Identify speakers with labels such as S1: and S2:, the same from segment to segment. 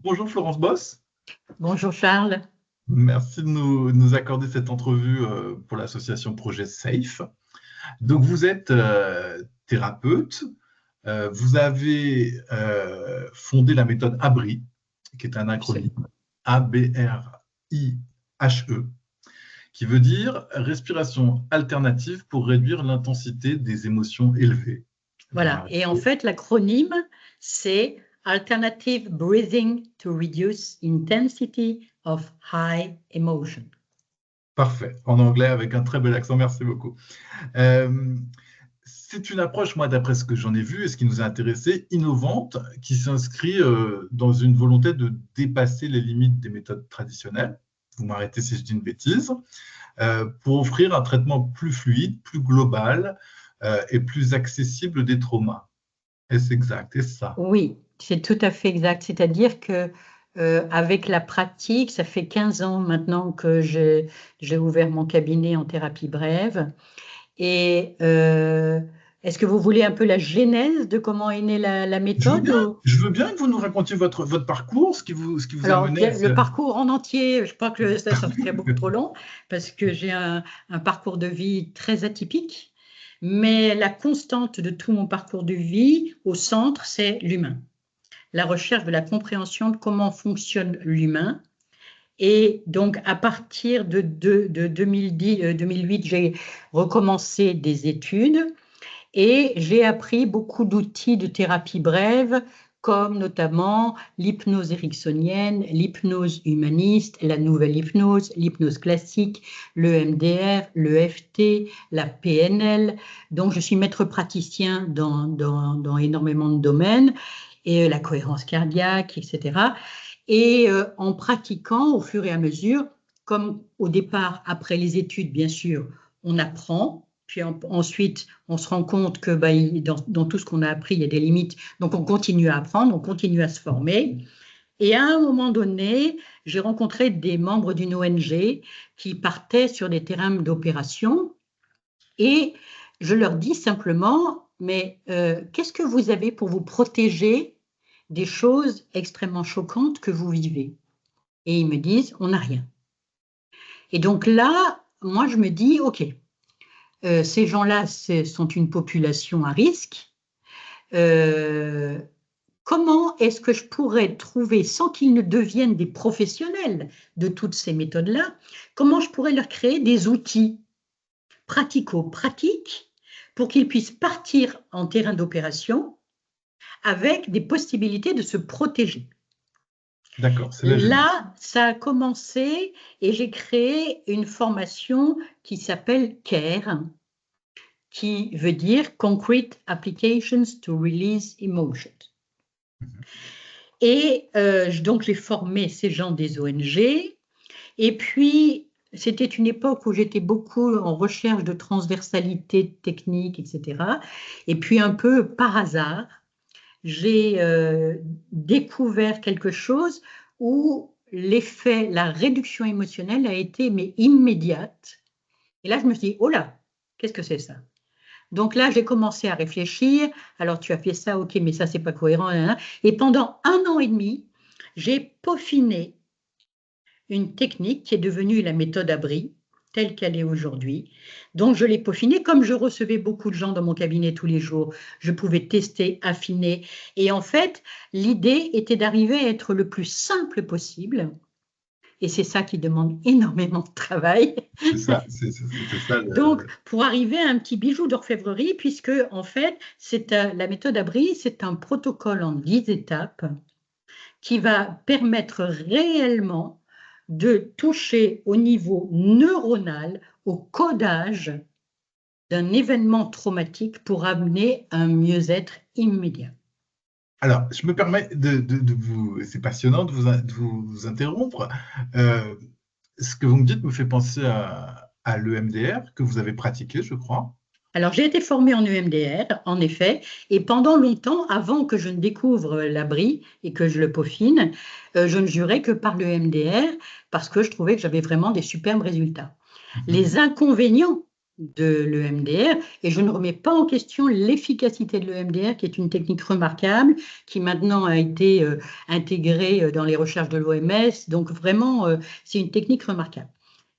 S1: Bonjour Florence Boss,
S2: Bonjour Charles.
S1: merci de nous accorder cette entrevue pour l'association Projet Safe. Donc vous êtes thérapeute, vous avez fondé la méthode ABRI, qui est un acronyme ABRIHE, qui veut dire respiration alternative pour réduire l'intensité des émotions élevées.
S2: Voilà. Et en fait, l'acronyme, c'est Alternative Breathing to Reduce Intensity of High Emotion.
S1: Parfait, en anglais avec un très bel accent, merci beaucoup. C'est une approche, moi, d'après ce que j'en ai vu et ce qui nous a intéressé, innovante, qui s'inscrit dans une volonté de dépasser les limites des méthodes traditionnelles. Vous m'arrêtez si je dis une bêtise, pour offrir un traitement plus fluide, plus global et plus accessible des traumas. Est-ce exact? Est-ce ça?
S2: Oui, c'est tout à fait exact. C'est-à-dire que avec la pratique, ça fait 15 ans maintenant que j'ai ouvert mon cabinet en thérapie brève. Et est-ce que vous voulez un peu la genèse de comment est née la méthode
S1: Je veux bien que vous nous racontiez votre parcours, ce qui vous a
S2: Alors,
S1: mené à
S2: le parcours en entier, je crois que ça serait beaucoup trop long parce que j'ai un parcours de vie très atypique. Mais la constante de tout mon parcours de vie, au centre, c'est l'humain. La recherche de la compréhension de comment fonctionne l'humain. Et donc, à partir de 2008, j'ai recommencé des études. Et j'ai appris beaucoup d'outils de thérapie brève, comme notamment l'hypnose ericksonienne, l'hypnose humaniste, la nouvelle hypnose, l'hypnose classique, le MDR, le FT, la PNL. Donc, je suis maître praticien dans énormément de domaines, et la cohérence cardiaque, etc. Et en pratiquant au fur et à mesure, comme au départ, après les études, bien sûr, on apprend. Puis ensuite, on se rend compte que dans tout ce qu'on a appris, il y a des limites. Donc, on continue à apprendre, on continue à se former. Et à un moment donné, j'ai rencontré des membres d'une ONG qui partaient sur des terrains d'opération. Et je leur dis simplement, mais qu'est-ce que vous avez pour vous protéger des choses extrêmement choquantes que vous vivez? Et ils me disent, on n'a rien. Et donc là, moi, je me dis, OK, ces gens-là sont une population à risque. Comment est-ce que je pourrais trouver, sans qu'ils ne deviennent des professionnels de toutes ces méthodes-là, comment je pourrais leur créer des outils pratico-pratiques pour qu'ils puissent partir en terrain d'opération avec des possibilités de se protéger.
S1: D'accord, c'est la genèse.
S2: Là, ça a commencé et j'ai créé une formation qui s'appelle CARE, qui veut dire Concrete Applications to Release Emotions. Et donc, j'ai formé ces gens des ONG. Et puis, c'était une époque où j'étais beaucoup en recherche de transversalité technique, etc. Et puis, un peu par hasard, j'ai découvert quelque chose où l'effet, la réduction émotionnelle a été mais immédiate. Et là, je me suis dit, oh là, qu'est-ce que c'est ça? Donc là, j'ai commencé à réfléchir. Alors, tu as fait ça, ok, mais ça, c'est pas cohérent. Et pendant 1 an et demi, j'ai peaufiné une technique qui est devenue la méthode ABRI, telle qu'elle est aujourd'hui. Donc, je l'ai peaufinée. Comme je recevais beaucoup de gens dans mon cabinet tous les jours, je pouvais tester, affiner. Et en fait, l'idée était d'arriver à être le plus simple possible. Et c'est ça qui demande énormément de travail.
S1: C'est ça, c'est ça.
S2: Donc, pour arriver à un petit bijou d'orfèvrerie, puisque en fait, la méthode ABRI, c'est un protocole en 10 étapes qui va permettre réellement de toucher au niveau neuronal, au codage d'un événement traumatique pour amener un mieux-être immédiat.
S1: Alors, je me permets de vous, c'est passionnant de vous interrompre. Ce que vous me dites me fait penser à l'EMDR que vous avez pratiqué, je crois.
S2: Alors, j'ai été formée en EMDR, en effet, et pendant longtemps, avant que je ne découvre l'abri et que je le peaufine, je ne jurais que par l'EMDR parce que je trouvais que j'avais vraiment des superbes résultats. Les inconvénients de l'EMDR et je ne remets pas en question l'efficacité de l'EMDR qui est une technique remarquable qui maintenant a été intégrée dans les recherches de l'OMS. Donc vraiment, c'est une technique remarquable.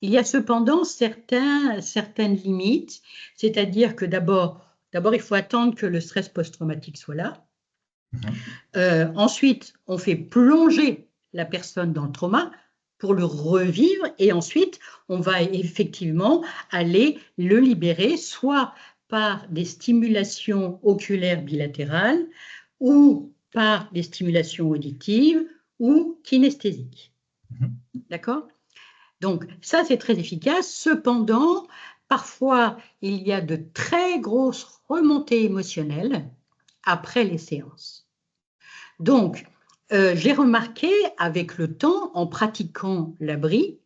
S2: Il y a cependant certaines limites, c'est-à-dire que d'abord, il faut attendre que le stress post-traumatique soit là. Ensuite, on fait plonger la personne dans le trauma pour le revivre et ensuite, on va effectivement aller le libérer, soit par des stimulations oculaires bilatérales ou par des stimulations auditives ou kinesthésiques. D'accord ? Donc, ça, c'est très efficace. Cependant, parfois, il y a de très grosses remontées émotionnelles après les séances. Donc, j'ai remarqué avec le temps, en pratiquant l'abri,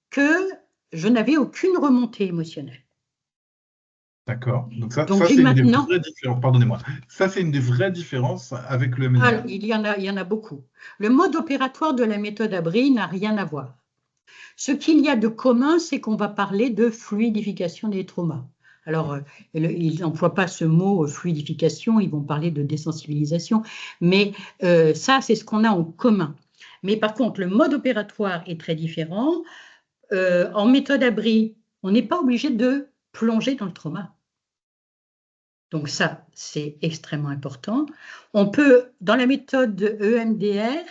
S2: que je n'avais aucune remontée émotionnelle.
S1: D'accord. Donc ça c'est une des vraies différences. Pardonnez-moi. Ça, c'est une des vraies différences avec le MDR.
S2: Il y en a beaucoup. Le mode opératoire de la méthode abri n'a rien à voir. Ce qu'il y a de commun, c'est qu'on va parler de fluidification des traumas. Alors, ils n'emploient pas ce mot fluidification, ils vont parler de désensibilisation, mais ça, c'est ce qu'on a en commun. Mais par contre, le mode opératoire est très différent. En méthode abri, on n'est pas obligé de plonger dans le trauma. Donc ça, c'est extrêmement important. On peut, dans la méthode de EMDR,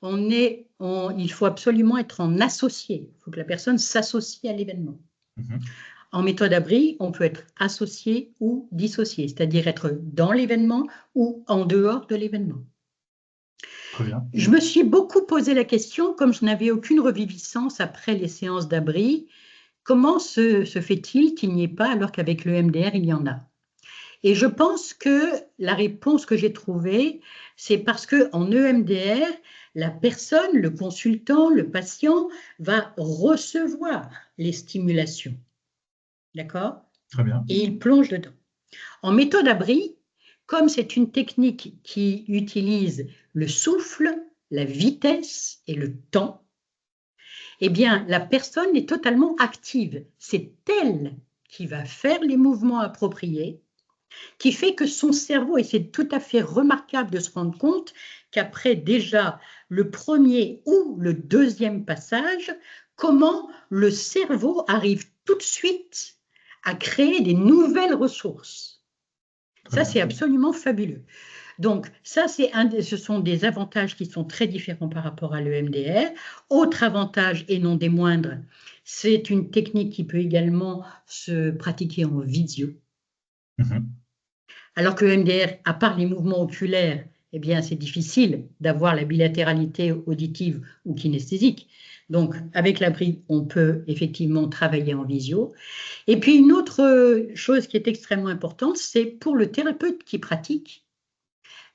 S2: il faut absolument être en associé. Il faut que la personne s'associe à l'événement. En méthode abri, on peut être associé ou dissocié, c'est-à-dire être dans l'événement ou en dehors de l'événement.
S1: Très bien.
S2: Je me suis beaucoup posé la question, comme je n'avais aucune reviviscence après les séances d'abri, comment se fait-il qu'il n'y ait pas alors qu'avec le MDR, il y en a? Et je pense que la réponse que j'ai trouvée, c'est parce qu'en EMDR, la personne, le consultant, le patient va recevoir les stimulations. D'accord ?
S1: Très bien.
S2: Et il plonge dedans. En méthode abri, comme c'est une technique qui utilise le souffle, la vitesse et le temps, eh bien, la personne est totalement active. C'est elle qui va faire les mouvements appropriés, qui fait que son cerveau, et c'est tout à fait remarquable de se rendre compte qu'après déjà le premier ou le deuxième passage, comment le cerveau arrive tout de suite à créer des nouvelles ressources. Ça, c'est absolument fabuleux. Donc, ça, ce sont des avantages qui sont très différents par rapport à l'EMDR. Autre avantage, et non des moindres, c'est une technique qui peut également se pratiquer en visio. Alors que l'EMDR, à part les mouvements oculaires, eh bien, c'est difficile d'avoir la bilatéralité auditive ou kinesthésique. Donc, avec l'abri, on peut effectivement travailler en visio. Et puis, une autre chose qui est extrêmement importante, c'est pour le thérapeute qui pratique,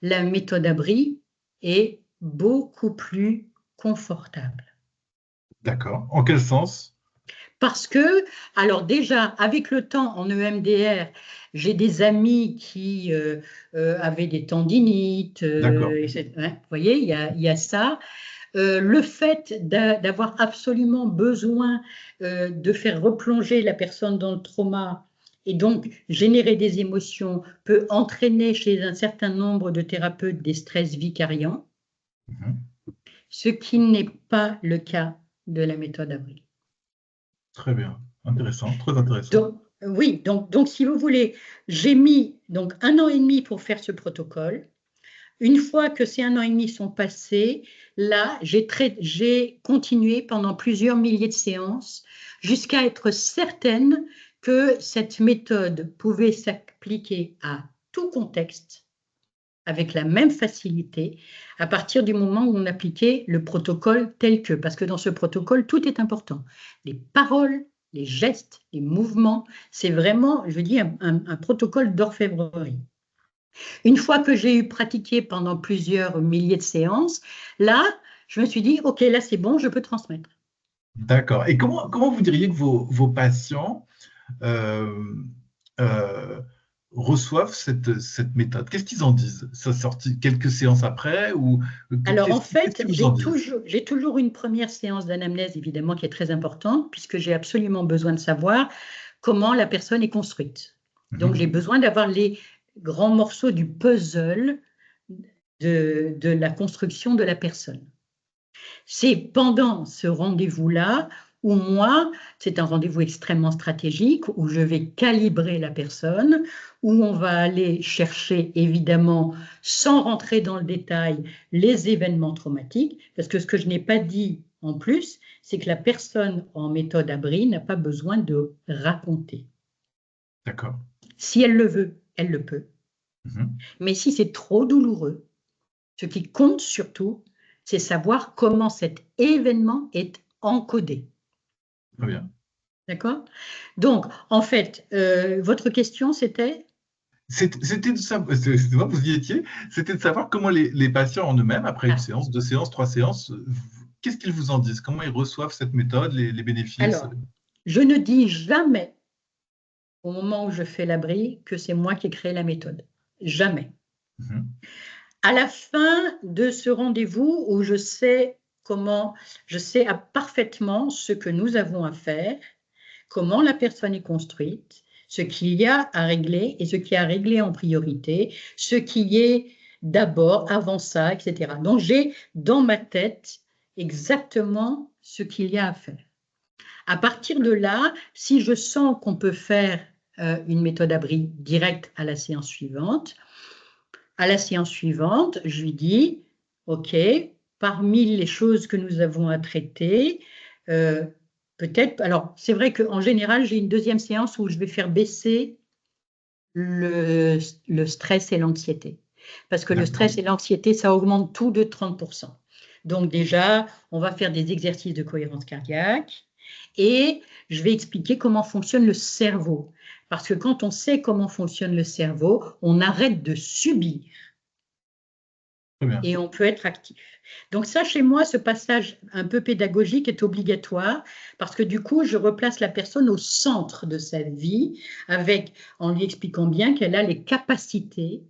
S2: la méthode abri est beaucoup plus confortable.
S1: D'accord. En quel sens ?
S2: Parce que, alors déjà, avec le temps en EMDR, j'ai des amis qui avaient des tendinites. Vous voyez, il y a ça. Le fait d'avoir absolument besoin de faire replonger la personne dans le trauma et donc générer des émotions peut entraîner chez un certain nombre de thérapeutes des stress vicariants, ce qui n'est pas le cas de la méthode abri.
S1: Très bien, intéressant, très intéressant.
S2: Donc si vous voulez, j'ai mis donc 1 an et demi pour faire ce protocole. Une fois que ces 1 an et demi sont passés, là, j'ai continué pendant plusieurs milliers de séances jusqu'à être certaine que cette méthode pouvait s'appliquer à tout contexte avec la même facilité à partir du moment où on appliquait le protocole tel que, parce que dans ce protocole, tout est important. Les paroles, les gestes, les mouvements, c'est vraiment, je dis, un protocole d'orfèvrerie. Une fois que j'ai eu pratiqué pendant plusieurs milliers de séances, là, je me suis dit, OK, là, c'est bon, je peux transmettre.
S1: D'accord. Et comment vous diriez que vos patients reçoivent cette méthode? Qu'est-ce qu'ils en disent? Ça sortit quelques séances après ou
S2: Alors, en fait, j'ai toujours une première séance d'anamnèse, évidemment, qui est très importante, puisque j'ai absolument besoin de savoir comment la personne est construite. Donc, j'ai besoin d'avoir les grands morceaux du puzzle de la construction de la personne. C'est pendant ce rendez-vous-là où moi, c'est un rendez-vous extrêmement stratégique, où je vais calibrer la personne, où on va aller chercher, évidemment, sans rentrer dans le détail, les événements traumatiques, parce que ce que je n'ai pas dit en plus, c'est que la personne en méthode ABRI n'a pas besoin de raconter.
S1: D'accord.
S2: Si elle le veut, elle le peut. Mais si c'est trop douloureux, ce qui compte surtout, c'est savoir comment cet événement est encodé.
S1: Très bien.
S2: D'accord? Donc, en fait, votre question, c'était?
S1: C'était de savoir, excusez-moi, vous y étiez, c'était de savoir comment les patients en eux-mêmes, après une séance, 2 séances, 3 séances, qu'est-ce qu'ils vous en disent? Comment ils reçoivent cette méthode, les bénéfices?
S2: Alors, je ne dis jamais, au moment où je fais l'abri, que c'est moi qui ai créé la méthode. Jamais. À la fin de ce rendez-vous où je sais parfaitement ce que nous avons à faire, comment la personne est construite, ce qu'il y a à régler et ce qui est à régler en priorité, ce qui est d'abord, avant ça, etc. Donc, j'ai dans ma tête exactement ce qu'il y a à faire. À partir de là, si je sens qu'on peut faire une méthode abri directe à la séance suivante, je lui dis, OK, parmi les choses que nous avons à traiter, peut-être, alors c'est vrai qu'en général, j'ai une deuxième séance où je vais faire baisser le stress et l'anxiété. Parce que le stress et l'anxiété, ça augmente tout de 30%. Donc déjà, on va faire des exercices de cohérence cardiaque et je vais expliquer comment fonctionne le cerveau. Parce que quand on sait comment fonctionne le cerveau, on arrête de subir. Et on peut être actif. Donc ça, chez moi, ce passage un peu pédagogique est obligatoire parce que du coup, je replace la personne au centre de sa vie en lui expliquant bien qu'elle a les capacités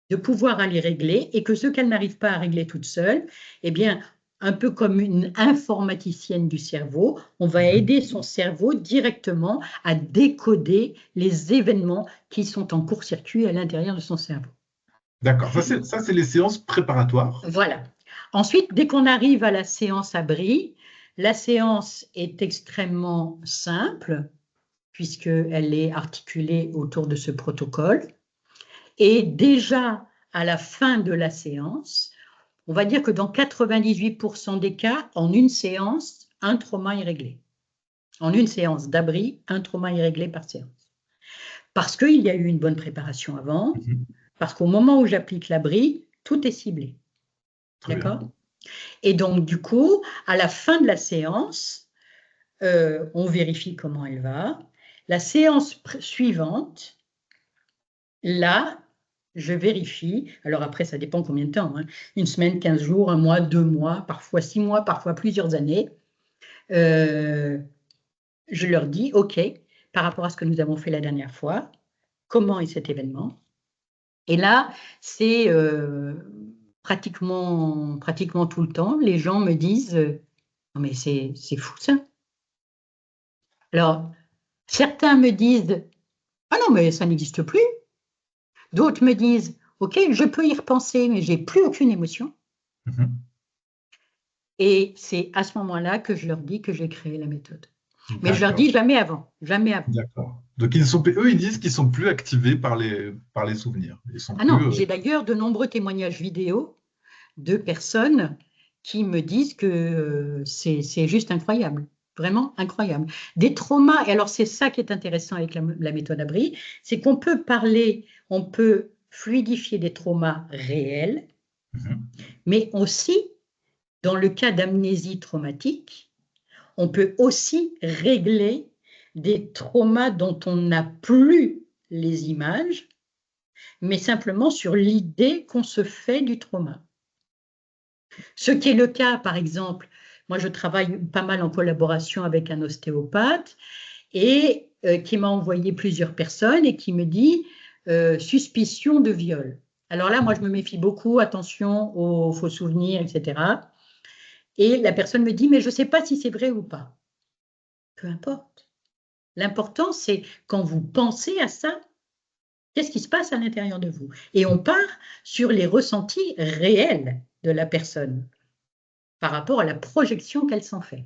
S2: de pouvoir aller régler et que ce qu'elle n'arrive pas à régler toute seule, eh bien, un peu comme une informaticienne du cerveau, on va aider son cerveau directement à décoder les événements qui sont en court-circuit à l'intérieur de son cerveau.
S1: D'accord, ça c'est les séances préparatoires.
S2: Voilà. Ensuite, dès qu'on arrive à la séance abri, la séance est extrêmement simple puisqu'elle est articulée autour de ce protocole. Et déjà, à la fin de la séance, on va dire que dans 98% des cas, en une séance, un trauma est réglé. En une séance d'abri, un trauma est réglé par séance. Parce qu'il y a eu une bonne préparation avant, parce qu'au moment où j'applique l'abri, tout est ciblé. D'accord ? Et donc, du coup, à la fin de la séance, on vérifie comment elle va. La séance suivante, là, je vérifie. Alors après, ça dépend combien de temps. Hein. Une semaine, 15 jours, un mois, 2 mois, parfois 6 mois, parfois plusieurs années. Je leur dis, OK, par rapport à ce que nous avons fait la dernière fois, comment est cet événement? Et là, c'est pratiquement tout le temps, les gens me disent, non mais c'est fou ça. Alors, certains me disent, ah non mais ça n'existe plus. D'autres me disent, ok, je peux y repenser, mais j'ai plus aucune émotion. Et c'est à ce moment-là que je leur dis que j'ai créé la méthode. Mais je leur dis jamais avant, jamais avant.
S1: D'accord. Donc eux, ils disent qu'ils sont plus activés par les souvenirs. Ils sont
S2: non, j'ai d'ailleurs de nombreux témoignages vidéo de personnes qui me disent que c'est juste incroyable, vraiment incroyable. Des traumas, et alors c'est ça qui est intéressant avec la méthode ABRI, c'est qu'on peut parler, on peut fluidifier des traumas réels, mais aussi, dans le cas d'amnésie traumatique, on peut aussi régler des traumas dont on n'a plus les images, mais simplement sur l'idée qu'on se fait du trauma. Ce qui est le cas, par exemple, moi je travaille pas mal en collaboration avec un ostéopathe et qui m'a envoyé plusieurs personnes et qui me dit suspicion de viol. Alors là, moi je me méfie beaucoup, attention aux faux souvenirs, etc. Et la personne me dit, mais je ne sais pas si c'est vrai ou pas. Peu importe. L'important, c'est quand vous pensez à ça, qu'est-ce qui se passe à l'intérieur de vous? Et on part sur les ressentis réels de la personne par rapport à la projection qu'elle s'en fait.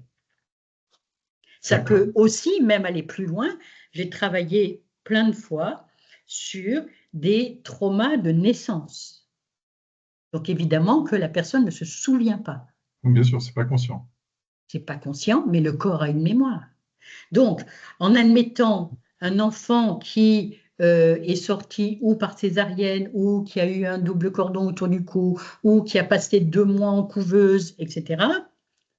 S2: Ça peut aussi même aller plus loin. J'ai travaillé plein de fois sur des traumas de naissance. Donc évidemment que la personne ne se souvient pas.
S1: Bien sûr, c'est pas conscient.
S2: C'est pas conscient, mais le corps a une mémoire. Donc, en admettant un enfant qui est sorti ou par césarienne, ou qui a eu un double cordon autour du cou, ou qui a passé 2 mois en couveuse, etc.,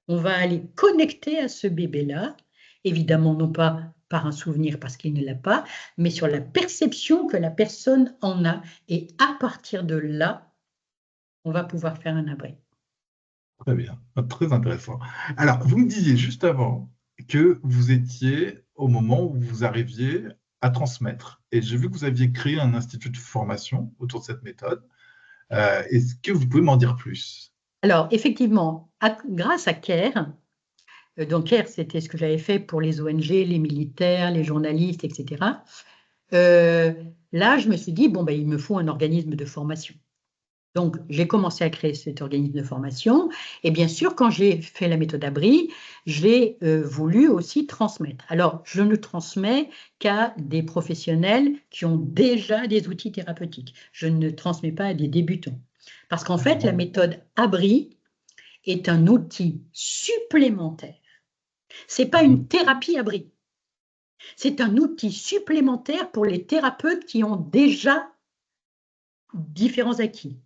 S2: on va aller connecter à ce bébé-là, évidemment non pas par un souvenir parce qu'il ne l'a pas, mais sur la perception que la personne en a. Et à partir de là, on va pouvoir faire un abri.
S1: Très bien, très intéressant. Alors, vous me disiez juste avant que vous étiez au moment où vous arriviez à transmettre. Et j'ai vu que vous aviez créé un institut de formation autour de cette méthode. Est-ce que vous pouvez m'en dire plus?
S2: Alors, effectivement, grâce à CARE, donc CARE, c'était ce que j'avais fait pour les ONG, les militaires, les journalistes, etc. Là, je me suis dit, bon, ben, il me faut un organisme de formation. Donc, j'ai commencé à créer cet organisme de formation. Et bien sûr, quand j'ai fait la méthode Abri, j'ai voulu aussi transmettre. Alors, je ne transmets qu'à des professionnels qui ont déjà des outils thérapeutiques. Je ne transmets pas à des débutants. Parce qu'en fait, la méthode Abri est un outil supplémentaire. Ce n'est pas une thérapie Abri. C'est un outil supplémentaire pour les thérapeutes qui ont déjà différents acquis.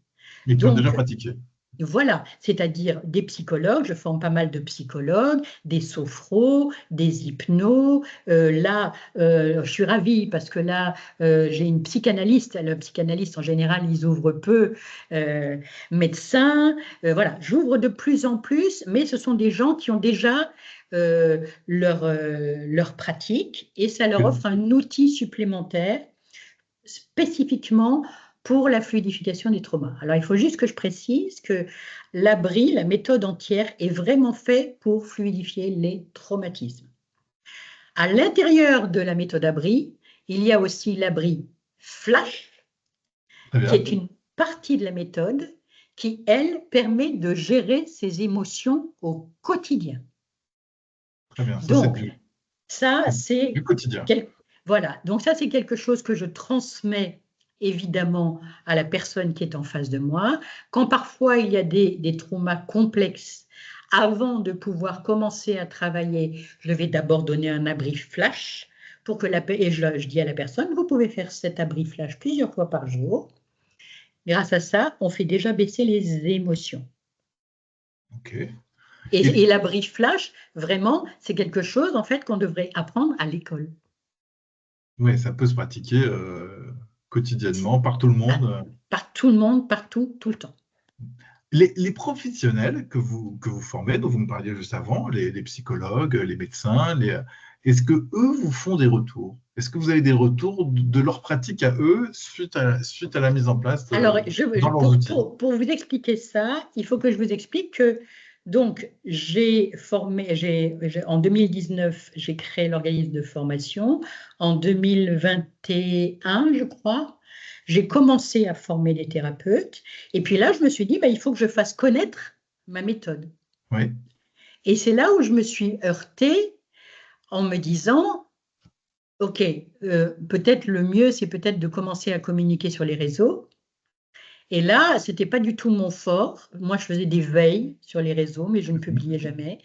S1: Mais qui ont déjà pratiqué.
S2: Voilà, c'est-à-dire des psychologues, je forme pas mal de psychologues, des sophros, des hypnos. Là, je suis ravie parce que là, j'ai une psychanalyste. Le psychanalyste, en général, ils ouvrent peu. Médecins, voilà, j'ouvre de plus en plus, mais ce sont des gens qui ont déjà leur pratique et ça leur offre un outil supplémentaire spécifiquement pour la fluidification des traumas. Alors, il faut juste que je précise que l'abri, la méthode entière, est vraiment faite pour fluidifier les traumatismes. À l'intérieur de la méthode abri, il y a aussi l'abri flash, qui est une partie de la méthode qui, elle, permet de gérer ses émotions au quotidien.
S1: Très bien.
S2: Donc, ça, c'est
S1: du quotidien.
S2: Voilà, donc ça, c'est quelque chose que je transmets évidemment à la personne qui est en face de moi. Quand parfois il y a des traumas complexes, avant de pouvoir commencer à travailler, je vais d'abord donner un abri flash pour que et je dis à la personne, vous pouvez faire cet abri flash plusieurs fois par jour. Grâce à ça, on fait déjà baisser les émotions.
S1: Ok.
S2: Et l'abri flash, vraiment, c'est quelque chose en fait qu'on devrait apprendre à l'école.
S1: Oui, ça peut se pratiquer quotidiennement par tout le monde.
S2: Par tout le monde, partout, tout le temps.
S1: Les professionnels que vous formez, dont vous me parliez juste avant, les psychologues, les médecins, est-ce qu'eux vous font des retours? Est-ce que vous avez des retours de leur pratique à eux suite à la mise en place
S2: Alors,
S1: dans leurs outils?
S2: pour vous expliquer ça, il faut que je vous explique que donc j'ai formé, en 2019, j'ai créé l'organisme de formation. En 2021, je crois, j'ai commencé à former des thérapeutes. Et puis là, je me suis dit, bah, il faut que je fasse connaître ma méthode.
S1: Oui.
S2: Et c'est là où je me suis heurtée en me disant, OK, peut-être le mieux, c'est peut-être de commencer à communiquer sur les réseaux. Et là, ce n'était pas du tout mon fort. Moi, je faisais des veilles sur les réseaux, mais je ne publiais jamais.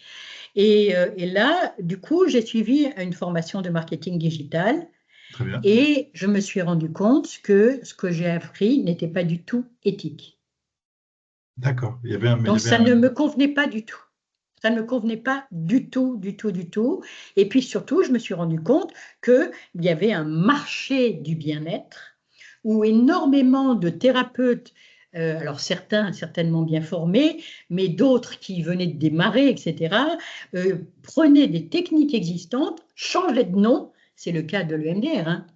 S2: Et là, du coup, j'ai suivi une formation de marketing digital.
S1: Très bien.
S2: Et je me suis rendu compte que ce que j'ai appris n'était pas du tout éthique.
S1: D'accord.
S2: Donc, ça ne me convenait pas du tout. Ça ne me convenait pas du tout, du tout, du tout. Et puis surtout, je me suis rendu compte qu'il y avait un marché du bien-être où énormément de thérapeutes, alors certains certainement bien formés, mais d'autres qui venaient de démarrer, etc., prenaient des techniques existantes, changeaient de nom, c'est le cas de l'EMDR, hein.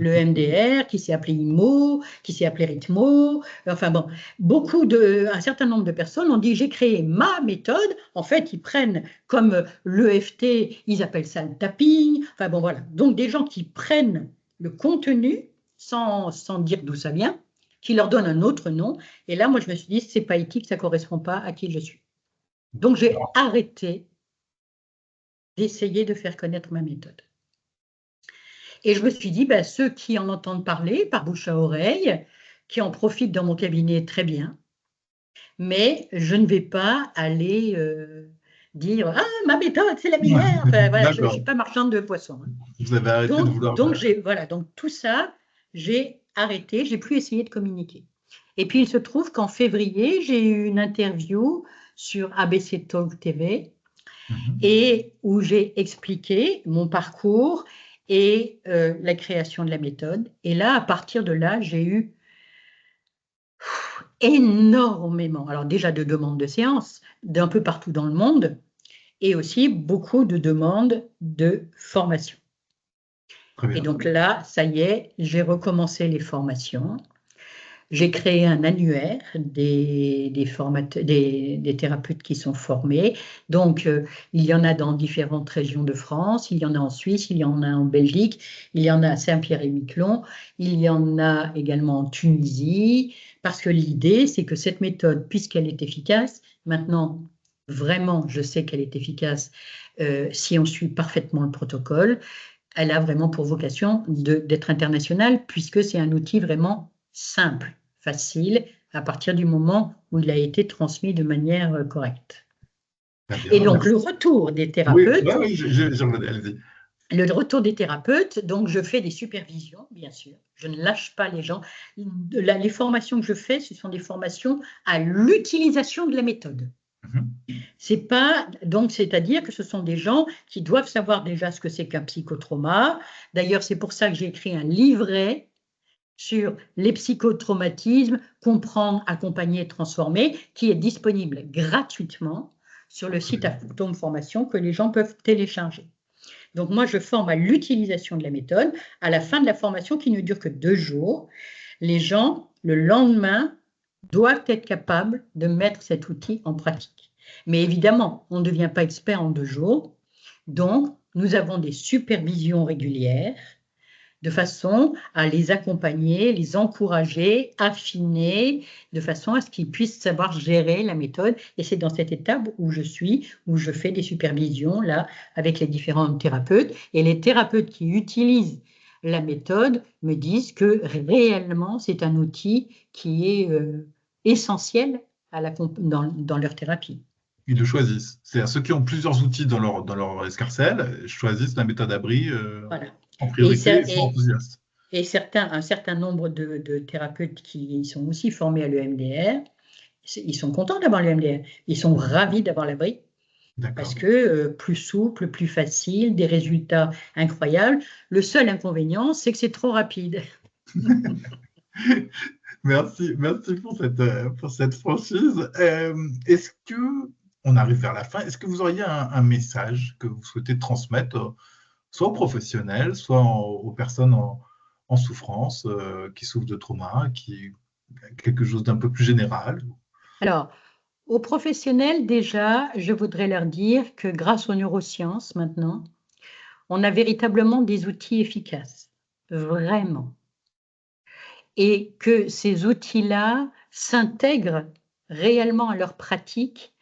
S2: le MDR, qui s'est appelé IMO, qui s'est appelé Ritmo. Enfin bon, un certain nombre de personnes ont dit j'ai créé ma méthode. En fait, ils prennent comme l'EFT, ils appellent ça le tapping. Enfin bon, voilà. Donc des gens qui prennent le contenu sans dire d'où ça vient, qui leur donnent un autre nom. Et là, moi, je me suis dit, c'est pas éthique, ça correspond pas à qui je suis. Donc j'ai arrêté d'essayer de faire connaître ma méthode. Et je me suis dit, ben, ceux qui en entendent parler par bouche à oreille, qui en profitent dans mon cabinet, très bien, mais je ne vais pas aller dire « Ah, ma méthode, c'est la meilleure !» Enfin, voilà, je ne suis pas marchande de poissons.
S1: Vous avez arrêté de vouloir...
S2: Donc tout ça, j'ai arrêté, j'ai plus essayé de communiquer. Et puis il se trouve qu'en février, j'ai eu une interview sur ABC Talk TV et où j'ai expliqué mon parcours et la création de la méthode. Et là, à partir de là, j'ai eu énormément, alors déjà de demandes de séances d'un peu partout dans le monde et aussi beaucoup de demandes de formation. Et donc là, ça y est, j'ai recommencé les formations. J'ai créé un annuaire des thérapeutes qui sont formés. Donc, il y en a dans différentes régions de France, il y en a en Suisse, il y en a en Belgique, il y en a à Saint-Pierre-et-Miquelon, il y en a également en Tunisie, parce que l'idée, c'est que cette méthode, puisqu'elle est efficace, maintenant, vraiment, je sais qu'elle est efficace si on suit parfaitement le protocole, elle a vraiment pour vocation d'être internationale, puisque c'est un outil vraiment simple, facile, à partir du moment où il a été transmis de manière correcte. Et donc, le retour des thérapeutes, le retour des thérapeutes, donc je fais des supervisions, bien sûr, je ne lâche pas les gens. Les formations que je fais, ce sont des formations à l'utilisation de la méthode. C'est pas, donc, c'est-à-dire que ce sont des gens qui doivent savoir déjà ce que c'est qu'un psychotrauma. D'ailleurs, c'est pour ça que j'ai écrit un livret sur les psychotraumatismes, comprendre, accompagner, transformer, qui est disponible gratuitement sur le site Atome Formation que les gens peuvent télécharger. Donc moi, je forme à l'utilisation de la méthode. À la fin de la formation, qui ne dure que 2 jours, les gens, le lendemain, doivent être capables de mettre cet outil en pratique. Mais évidemment, on ne devient pas expert en 2 jours. Donc, nous avons des supervisions régulières de façon à les accompagner, les encourager, affiner, de façon à ce qu'ils puissent savoir gérer la méthode. Et c'est dans cette étape où je suis, où je fais des supervisions là avec les différents thérapeutes. Et les thérapeutes qui utilisent la méthode me disent que réellement, c'est un outil qui est essentiel dans leur thérapie.
S1: Ils le choisissent. C'est-à-dire ceux qui ont plusieurs outils dans leur escarcelle choisissent la méthode Abri en priorité et sont enthousiastes.
S2: Et un certain nombre de thérapeutes qui sont aussi formés à l'EMDR, ils sont contents d'avoir l'EMDR. Ils sont ravis d'avoir l'Abri. Parce que plus souple, plus facile, des résultats incroyables. Le seul inconvénient, c'est que c'est trop rapide.
S1: Merci pour cette franchise. Est-ce que, on arrive vers la fin, est-ce que vous auriez un message que vous souhaitez transmettre, soit aux professionnels, soit aux personnes en souffrance, qui souffrent de trauma, quelque chose d'un peu plus général?
S2: Alors, aux professionnels, déjà, je voudrais leur dire que grâce aux neurosciences, maintenant, on a véritablement des outils efficaces, vraiment. Et que ces outils-là s'intègrent réellement à leur pratique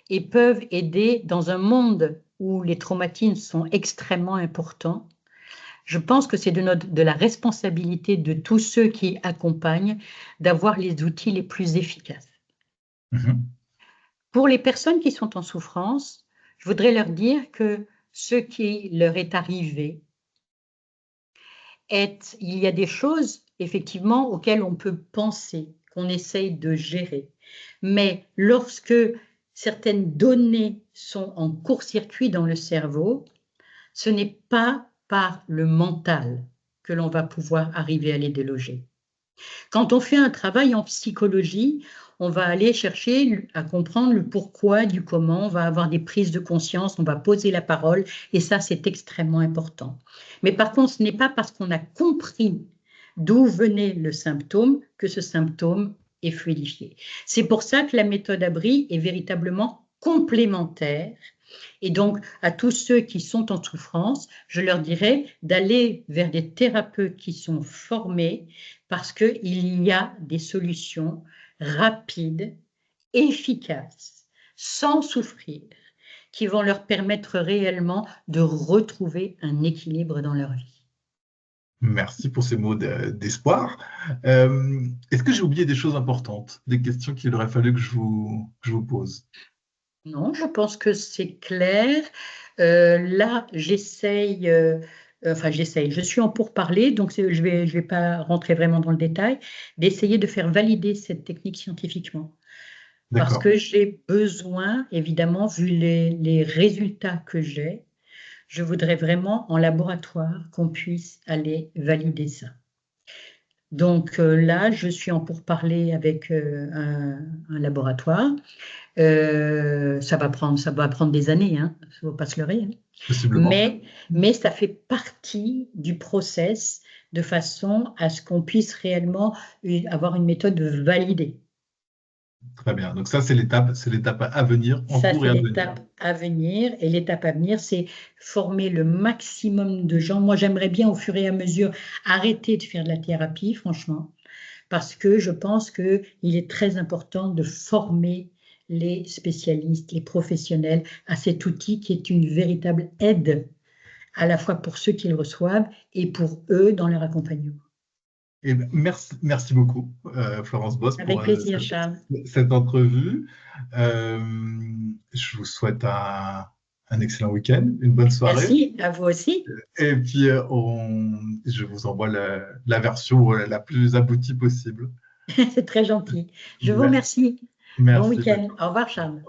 S2: et peuvent aider dans un monde où les traumatismes sont extrêmement importants. Je pense que c'est de la responsabilité de tous ceux qui accompagnent d'avoir les outils les plus efficaces. Pour les personnes qui sont en souffrance, je voudrais leur dire que ce qui leur est arrivé, il y a des choses effectivement auxquelles on peut penser, qu'on essaye de gérer. Mais lorsque certaines données sont en court-circuit dans le cerveau, ce n'est pas par le mental que l'on va pouvoir arriver à les déloger. Quand on fait un travail en psychologie, on va aller chercher à comprendre le pourquoi du comment, on va avoir des prises de conscience, on va poser la parole, et ça, c'est extrêmement important. Mais par contre, ce n'est pas parce qu'on a compris d'où venait le symptôme, que ce symptôme est fluidifié. C'est pour ça que la méthode ABRI est véritablement complémentaire. Et donc, à tous ceux qui sont en souffrance, je leur dirais d'aller vers des thérapeutes qui sont formés parce qu'il y a des solutions rapides, efficaces, sans souffrir, qui vont leur permettre réellement de retrouver un équilibre dans leur vie.
S1: Merci pour ces mots d'espoir. Est-ce que j'ai oublié des choses importantes, des questions qu'il aurait fallu que je vous pose?
S2: Non, je pense que c'est clair. Là, j'essaye, je suis en pourparlers, donc je vais pas rentrer vraiment dans le détail, d'essayer de faire valider cette technique scientifiquement. Parce
S1: D'accord.
S2: que j'ai besoin, évidemment, vu les résultats que j'ai, je voudrais vraiment en laboratoire qu'on puisse aller valider ça. Donc là, je suis en pourparlers avec un laboratoire. Ça va prendre des années, hein, il ne faut pas se leurrer. Hein.
S1: Possiblement.
S2: Mais ça fait partie du process de façon à ce qu'on puisse réellement avoir une méthode validée.
S1: Très bien. Donc ça, c'est l'étape à venir, en
S2: Ça,
S1: cours
S2: c'est
S1: et à venir.
S2: l'étape à venir. Et l'étape à venir, c'est former le maximum de gens. Moi, j'aimerais bien, au fur et à mesure, arrêter de faire de la thérapie, franchement, parce que je pense qu'il est très important de former les spécialistes, les professionnels à cet outil qui est une véritable aide, à la fois pour ceux qui le reçoivent et pour eux dans leur accompagnement.
S1: Et merci beaucoup, Florence Boss, pour
S2: Avec plaisir, Charles.
S1: cette entrevue. Je vous souhaite un excellent week-end, une bonne soirée.
S2: Merci, à vous aussi.
S1: Et puis, je vous envoie la version la plus aboutie possible.
S2: C'est très gentil. Je vous
S1: Merci.
S2: remercie. Bon
S1: Merci.
S2: week-end. Au revoir, Charles.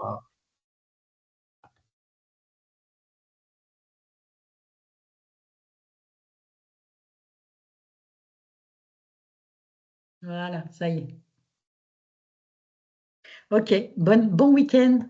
S2: Voilà, ça y est. OK, bon week-end.